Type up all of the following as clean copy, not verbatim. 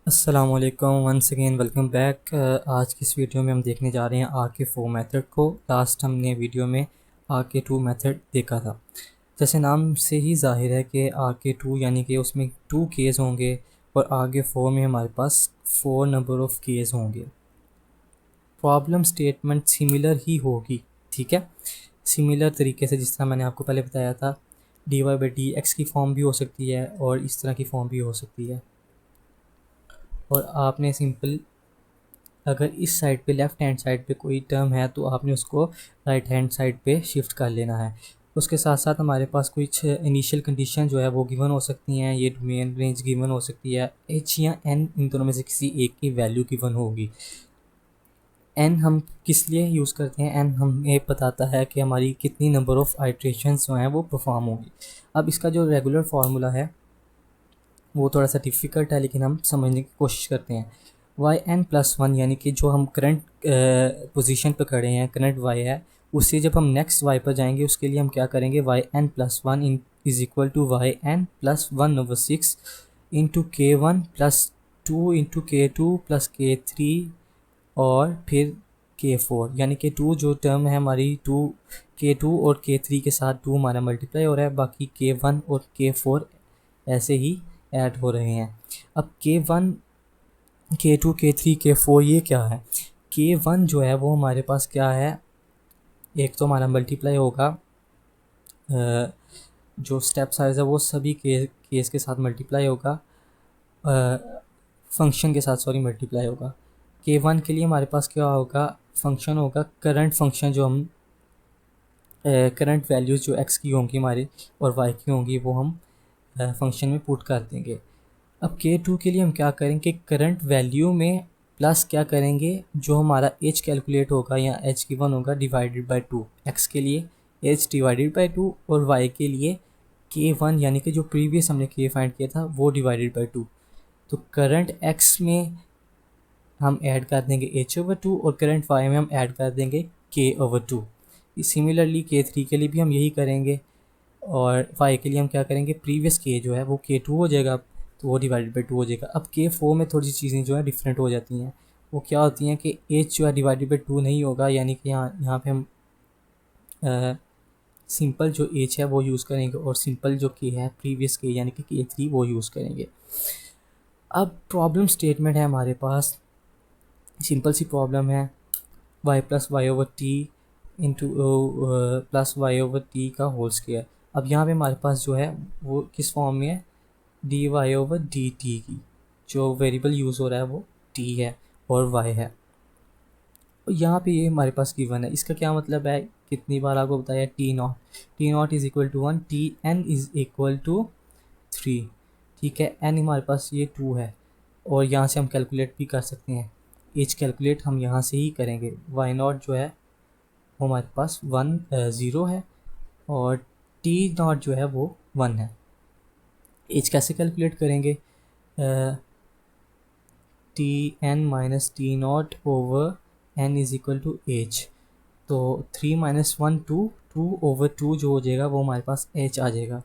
अस्सलामुअलैकुम once again welcome back. आज की इस वीडियो में हम देखने जा रहे हैं RK4 मेथड को। लास्ट हमने वीडियो में RK2 मेथड देखा था। जैसे नाम से ही जाहिर है कि RK2 यानी कि उसमें 2 केस होंगे और RK4 में हमारे पास 4 नंबर ऑफ़ केस होंगे। प्रॉब्लम स्टेटमेंट सिमिलर ही होगी, ठीक है। सिमिलर तरीके से जिस तरह मैंने आपको पहले बताया था, dy/dx की फॉर्म भी हो सकती है और इस तरह की फॉर्म भी हो सकती है। और आपने सिंपल अगर इस साइड पे लेफ़्ट हैंड साइड पे कोई टर्म है तो आपने उसको राइट हैंड साइड पे शिफ्ट कर लेना है। उसके साथ साथ हमारे पास कुछ इनिशियल कंडीशन जो है वो गिवन हो सकती हैं। ये डोमेन रेंज गिवन हो सकती है, एच या एन इन दोनों में से किसी एक की वैल्यू गिवन होगी। एन हम किस लिए यूज़ करते हैं? एन हमें बताता है कि हमारी कितनी नंबर ऑफ़ आइट्रेशंस जो हैं वो परफॉर्म होगी। अब इसका जो रेगुलर फार्मूला है वो थोड़ा सा डिफ़िकल्ट है, लेकिन हम समझने की कोशिश करते हैं। yn+1 यानी कि जो हम करंट पोजीशन पे खड़े हैं, करंट y है, उससे जब हम नेक्स्ट y पर जाएंगे उसके लिए हम क्या करेंगे, yn+1 is equal to yn+1/6 into k1+2 into k2+k3 और फिर k4, यानी कि 2 जो टर्म है हमारी 2 k2 और k3 के साथ 2 हमारा मल्टीप्लाई हो रहा है, बाकी k1 और k4 ऐसे ही ऐड हो रहे हैं। अब k1 k2 k3 k4 ये क्या है? k1 जो है वो हमारे पास क्या है, एक तो हमारा मल्टीप्लाई होगा, जो स्टेप साइज है वो सभी केस के साथ मल्टीप्लाई होगा, फंक्शन के साथ सॉरी मल्टीप्लाई होगा। k1 के लिए हमारे पास क्या होगा, फंक्शन होगा, करंट फंक्शन जो हम करंट वैल्यूज़ जो x की होंगी हमारी और y की होंगी वो हम फंक्शन में पुट कर देंगे। अब k2 के लिए हम क्या करेंगे, करंट वैल्यू में प्लस क्या करेंगे, जो हमारा h कैलकुलेट होगा या h गिवन होगा डिवाइडेड बाय 2। x के लिए h डिवाइडेड बाय 2 और y के लिए k1 यानी कि जो प्रीवियस हमने k फाइंड किया था वो डिवाइडेड बाय 2। तो करंट x में हम ऐड कर देंगे h/2 और करंट y में हम ऐड कर देंगे k/2। सिमिलरली k3 के लिए भी हम यही करेंगे और y के लिए हम क्या करेंगे, प्रीवियस k जो है वो k2 हो जाएगा तो वो डिवाइडेड बाई 2 हो जाएगा। अब k4 में थोड़ी सी चीज़ें जो है डिफरेंट हो जाती हैं। वो क्या होती हैं कि h जो है डिवाइडेड बाई 2 नहीं होगा, यानी कि यहाँ पे हम सिंपल जो h है वो यूज़ करेंगे और सिंपल जो k है प्रीवियस k यानी कि k3 वो यूज़ करेंगे। अब प्रॉब्लम स्टेटमेंट है हमारे पास, सिंपल सी प्रॉब्लम है, y+y/t इंटू +y/t का होल स्क्वायर। अब यहाँ पे हमारे पास जो है वो किस फॉर्म में है, dy/dt की। जो वेरिएबल यूज़ हो रहा है वो t है और y है। यहाँ पे ये हमारे पास गिवन है। इसका क्या मतलब है, कितनी बार आपको बताया, t0 is equal to 1, tn is equal to 3, ठीक है। n हमारे पास ये 2 है और यहाँ से हम कैलकुलेट भी कर सकते हैं, एज कैलकुलेट हम यहाँ से ही करेंगे। y0 जो है वो हमारे पास 0 है और t0 जो है वो 1 है। एज कैसे कैलकुलेट करेंगे, Tn-T0/n is equal to h। तो 3 - 1 2/2 जो हो जाएगा वो हमारे पास h आ जाएगा।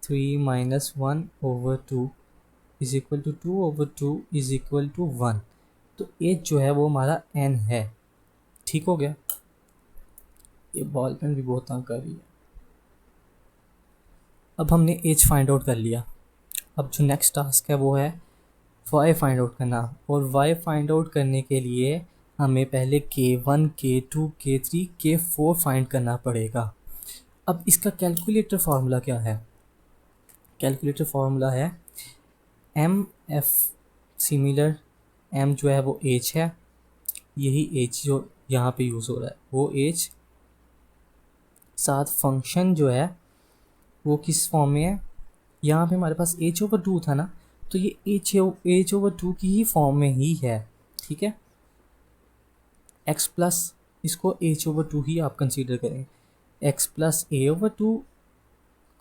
3 - 1/2 is equal to 2/2 is equal to 1। तो h जो है वो हमारा n है। ठीक हो गया। ये बॉल पेन भी बहुत तंग कर रही है। अब हमने h फाइंड आउट कर लिया। अब जो नेक्स्ट टास्क है वो है y फाइंड आउट करना, और y फाइंड आउट करने के लिए हमें पहले k1 k2 k3 k4 find करना पड़ेगा। अब इसका कैलकुलेटर फार्मूला क्या है, कैलकुलेटर फार्मूला है mf, सिमिलर m जो है वो h है, यही h जो यहाँ पे यूज़ हो रहा है वो h, साथ फंक्शन जो है वो किस फॉर्म में है, यहाँ पे हमारे पास h/2 था ना, तो ये h/2 की ही फॉर्म में ही है, ठीक है। x प्लस इसको h/2 ही आप कंसीडर करें, x plus a/2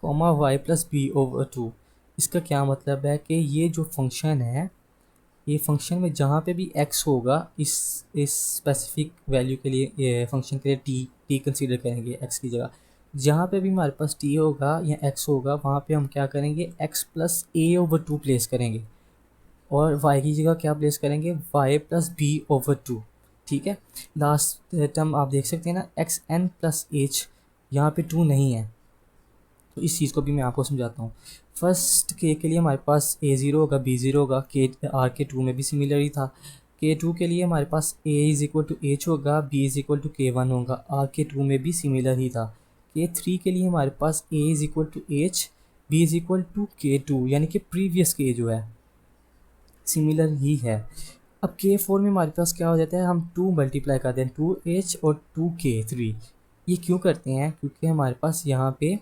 comma y plus b/2। इसका क्या मतलब है कि ये जो फंक्शन है, ये फंक्शन में जहाँ पे भी x होगा, इस स्पेसिफिक वैल्यू के लिए ये फंक्शन के लिए t कंसीडर करेंगे x की जगह। जहाँ पे भी हमारे पास t होगा या x होगा वहाँ पे हम क्या करेंगे, x प्लस a/2 प्लेस करेंगे। और y की जगह क्या प्लेस करेंगे, y plus b over two. ठीक है, लास्ट टर्म आप देख सकते हैं ना, एक्स एन प्लस एच, यहाँ पे टू नहीं है, तो इस चीज़ को भी मैं आपको समझाता हूँ। फर्स्ट के लिए हमारे पास ए ज़ीरो होगा, बी ज़ीरो होगा, के आर के टू में भी सिमिलर ही था। के टू के लिए हमारे पास A is equal to H होगा, B is equal to K one होगा, आर के टू में भी सिमिलर ही था। के थ्री के लिए हमारे पास A is equal to H, B is equal to K two, यानी कि प्रीवियस के जो है सिमिलर ही है। अब के फोर में हमारे पास क्या हो जाता है, हम टू मल्टीप्लाई करते हैं, टू एच और टू के थ्री। ये क्यों करते हैं, क्योंकि हमारे पास यहाँ पे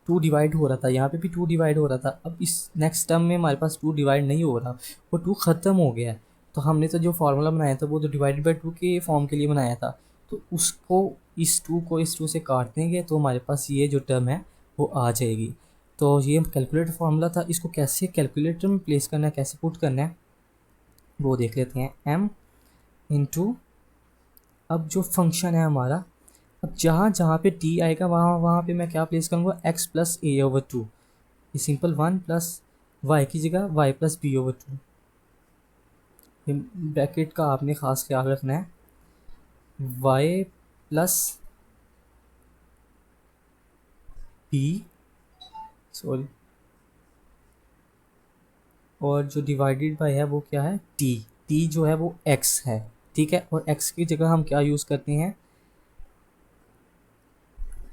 टू डिवाइड हो रहा था, यहाँ पे भी टू डिवाइड हो रहा था। अब इस नेक्स्ट टर्म में हमारे पास टू डिवाइड नहीं हो रहा, वो टू ख़त्म हो गया है। तो हमने तो जो फार्मूला बनाया था वो तो डिवाइडेड बाई टू के फॉर्म के लिए बनाया था, तो उसको इस टू से काट देंगे तो हमारे पास ये जो टर्म है वो आ जाएगी। तो ये कैलकुलेटर फार्मूला था, इसको कैसे कैलकुलेटर में प्लेस करना है, कैसे पुट करना है वो देख लेते हैं। m इंटू, अब जो फंक्शन है हमारा, अब जहाँ जहाँ पे t आएगा वहाँ वहाँ पे मैं क्या प्लेस करूँगा, x plus a over two, ये सिंपल वन प्लस y की जगह y plus b over two. Bracket का आपने ख़ास ख्याल रखना है, y प्लस बी, सॉरी, और जो डिवाइडेड बाय है वो क्या है, t जो है वो x है। ठीक है, और x की जगह हम क्या यूज़ करते हैं,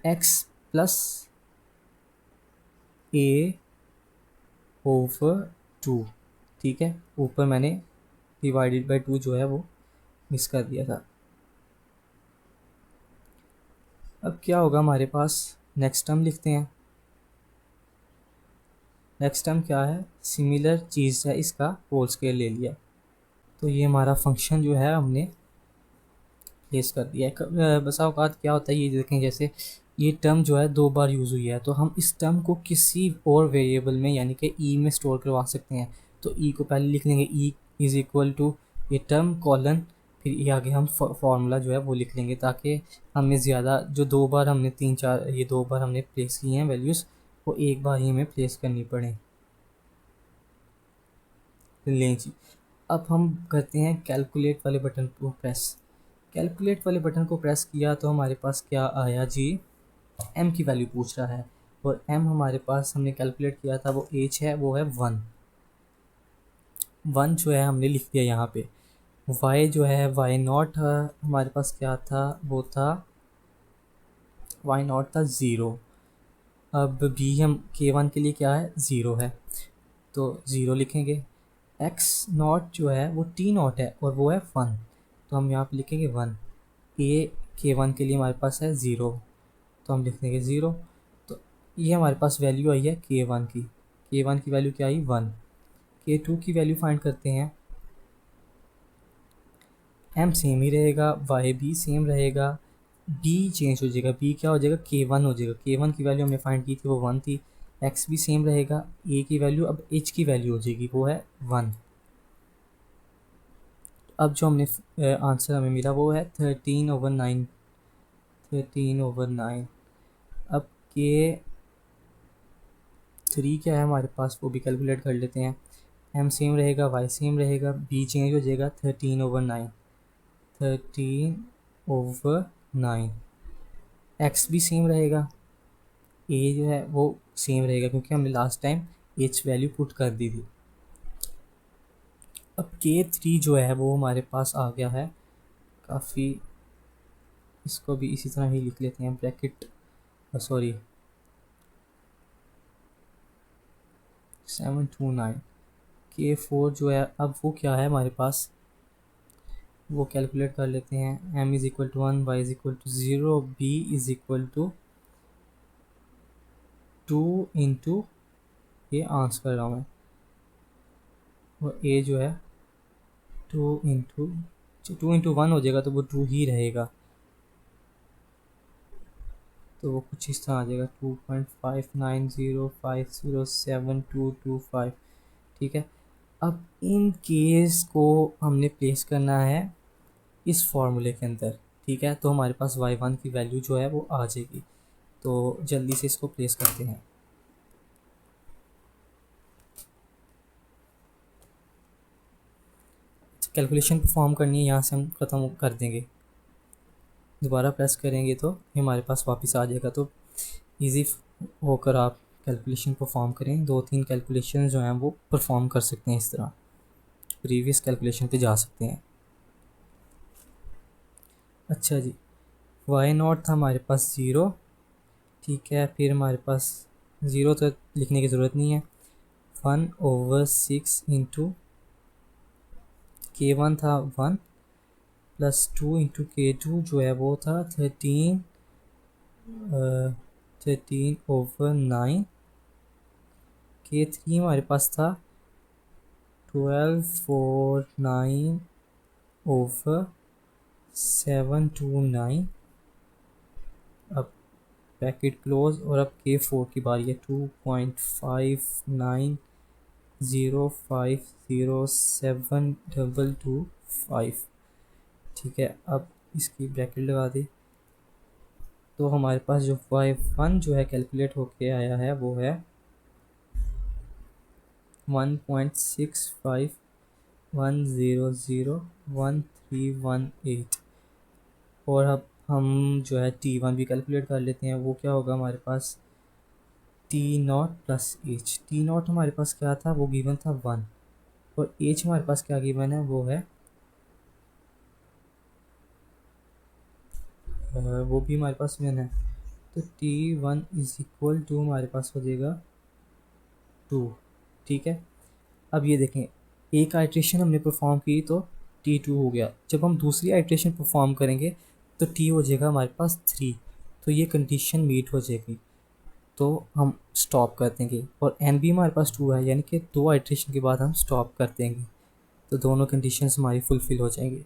x plus a over two. ठीक है, ऊपर मैंने डिवाइडेड बाई टू जो है वो मिस कर दिया था। अब क्या होगा हमारे पास, नेक्स्ट टर्म लिखते हैं। नेक्स्ट टर्म क्या है, सिमिलर चीज़ है, इसका होल स्क्वायर ले लिया, तो ये हमारा फंक्शन जो है हमने प्लेस कर दिया है। बसा औकात क्या होता है, ये देखें, जैसे ये टर्म जो है दो बार यूज़ हुई है, तो हम इस टर्म को किसी और वेरिएबल में यानी कि ई में स्टोर करवा सकते हैं। तो ई को पहले लिख लेंगे, ई इज़ इक्वल टू ये टर्म कॉलन, फिर ये आगे हम फार्मूला जो है वो लिख लेंगे, ताकि हमें ज़्यादा जो दो बार हमने ये दो बार हमने प्लेस की हैं वैल्यूज़, वो एक बार ही हमें प्लेस करनी पड़े। लें जी, अब हम करते हैं कैलकुलेट वाले बटन को प्रेस। कैलकुलेट वाले बटन को प्रेस किया तो हमारे पास क्या आया जी, m की वैल्यू पूछ रहा है, और m हमारे पास हमने कैलकुलेट किया था वो h है, वो है वन। वन जो है हमने लिख दिया यहाँ पे। y जो है y नॉट हमारे पास क्या था, वो था y नॉट था ज़ीरो। अब b हम k1 के लिए क्या है, ज़ीरो है, तो ज़ीरो लिखेंगे। x नॉट जो है वो t नॉट है और वो है वन, तो हम यहाँ पे लिखेंगे वन। a k1 के लिए हमारे पास है ज़ीरो, तो हम लिख देंगे ज़ीरो। तो ये हमारे पास वैल्यू आई है k1 की, k1 की वैल्यू क्या आई, वन। k2 की वैल्यू फाइंड करते हैं, m सेम ही रहेगा, y भी सेम रहेगा, b चेंज हो जाएगा, b क्या हो जाएगा, k1 हो जाएगा। k1 की वैल्यू हमने फाइंड की थी वो वन थी, x भी सेम रहेगा, a की वैल्यू अब h की वैल्यू हो जाएगी, वो है वन। अब जो हमने आंसर हमें मिला वो है 13/9, 13/9। अब के थ्री क्या है हमारे पास वो भी कैलकुलेट कर लेते हैं। m सेम रहेगा, y सेम रहेगा, b चेंज हो जाएगा, 13/9, 13/9। x भी सेम रहेगा, a जो है वो सेम रहेगा क्योंकि हमने last time h value put कर दी थी। अब k3 जो है वो हमारे पास आ गया है काफ़ी, इसको भी इसी तरह ही लिख लेते हैं, ब्रैकेट, सॉरी 729। k4 जो है अब वो क्या है हमारे पास, वो कैलकुलेट कर लेते हैं। m is equal to one, y is equal to zero, b is equal to two into, ये आंसर कर रहा हूँ मैं, और a जो है टू इंटू वन हो जाएगा, तो वो टू ही रहेगा, तो वो कुछ इस तरह आ जाएगा, 2.5905072225। ठीक है, अब इन केस को हमने प्लेस करना है इस फॉर्मूले के अंदर। ठीक है, तो हमारे पास y1 की वैल्यू जो है वो आ जाएगी, तो जल्दी से इसको प्लेस करते हैं। कैलकुलेशन परफॉर्म करनी है, यहाँ से हम ख़त्म कर देंगे। दोबारा प्रेस करेंगे तो ये हमारे पास वापस आ जाएगा। तो इजी होकर आप कैलकुलेशन परफॉर्म करें। 2-3 कैलकुलेशन जो हैं वो परफॉर्म कर सकते हैं, इस तरह प्रीवियस कैलकुलेशन पे जा सकते हैं। अच्छा जी, वाई नॉट था हमारे पास 0, ठीक है। फिर हमारे पास 0 तो लिखने की ज़रूरत नहीं है। 1/6 इंटू K1 था 1 प्लस 2 इंटू K2 जो है वो था 13/9। K3 हमारे पास था 12/9/729। अब ब्रैकेट क्लोज, और अब K4 की बारी है। 2.5905072225, ठीक है। अब इसकी ब्रैकेट लगा दी तो हमारे पास जो y1 जो है कैलकुलेट होके आया है वो है 1.6510011318। और अब हम जो है T1 भी कैलकुलेट कर लेते हैं। वो क्या होगा हमारे पास, T0 प्लस H। T0 हमारे पास क्या था, वो गिवन था 1, और H हमारे पास क्या गिवन है, वो है वो भी हमारे पास 1 है। तो T1 इज इक्वल टू हमारे पास हो जाएगा 2, ठीक है। अब ये देखें, एक आइट्रेशन हमने परफॉर्म की तो T2 हो गया। जब हम दूसरी आइट्रेशन परफॉर्म करेंगे तो T हो जाएगा हमारे पास 3। तो ये कंडीशन मीट हो जाएगी, तो हम स्टॉप कर देंगे। और एन भी हमारे पास 2 है, यानी कि 2 आइट्रेशन के बाद हम स्टॉप कर देंगे, तो दोनों कंडीशंस हमारी फुलफ़िल हो जाएंगी।